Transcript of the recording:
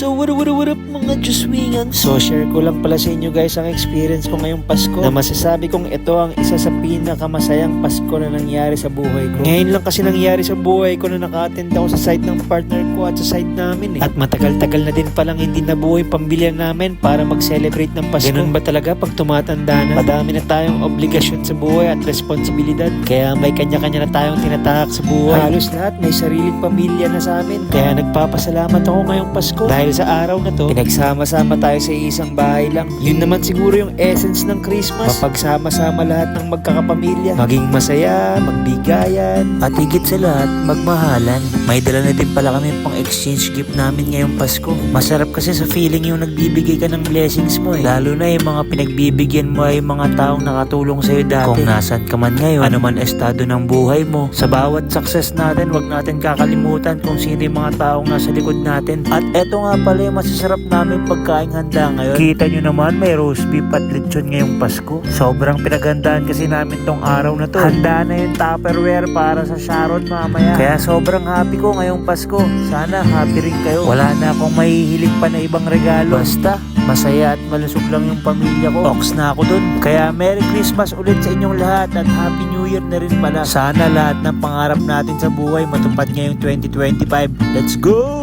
So what up mga Diyoswingan? So share ko lang pala sa inyo guys ang experience ko ngayong Pasko na masasabi kong ito ang isa sa pinakamasayang Pasko na nangyari sa buhay ko. Ngayon lang kasi nangyari sa buhay ko na naka-attend ako sa site ng partner ko at sa site namin At matagal-tagal na din palang hindi nabuo yung pambilya namin para mag-celebrate ng Pasko. Ganun ba talaga pag tumatanda na? Madami na tayong obligasyon sa buhay at responsibilidad. Kaya may kanya-kanya na tayong tinatahak sa buhay. Halos lahat may sariling pamilya na sa amin. Kaya nagpapasalamat ako ngayong Pasko. Dahil sa araw na to, pinagsama-sama tayo sa isang bahay lang. Yun naman siguro yung essence ng Christmas. Mapagsama-sama lahat ng magkakapamilya. Maging masaya, magbigayan, at higit sa lahat, magmahalan. May dala na din pala kami pang exchange gift namin ngayong Pasko. Masarap kasi sa feeling yung nagbibigay ka ng blessings mo Lalo na yung mga pinagbibigyan mo ay mga taong nakatulong sa'yo dati. Kung nasan ka man ngayon, ano man estado ng buhay mo, sa bawat success natin, wag natin kakalimutan kung sino yung mga taong nasa likod natin. At eto nga pala yung masasarap namin pagkain handa ngayon. Kita nyo naman may roast beef at lechon ngayong Pasko. Sobrang pinagandaan kasi namin tong araw na to. Handa na yung Tupperware para sa Sharon mamaya. Kaya sobrang happy ko ngayong Pasko. Sana happy rin kayo. Wala na akong mahihiling pa na ibang regalo. Basta masaya at malusog lang yung pamilya ko. Ox na ako dun. Kaya Merry Christmas ulit sa inyong lahat at Happy New Year na rin pala. Sana lahat ng pangarap natin sa buhay matupad ngayong 2025. Let's go!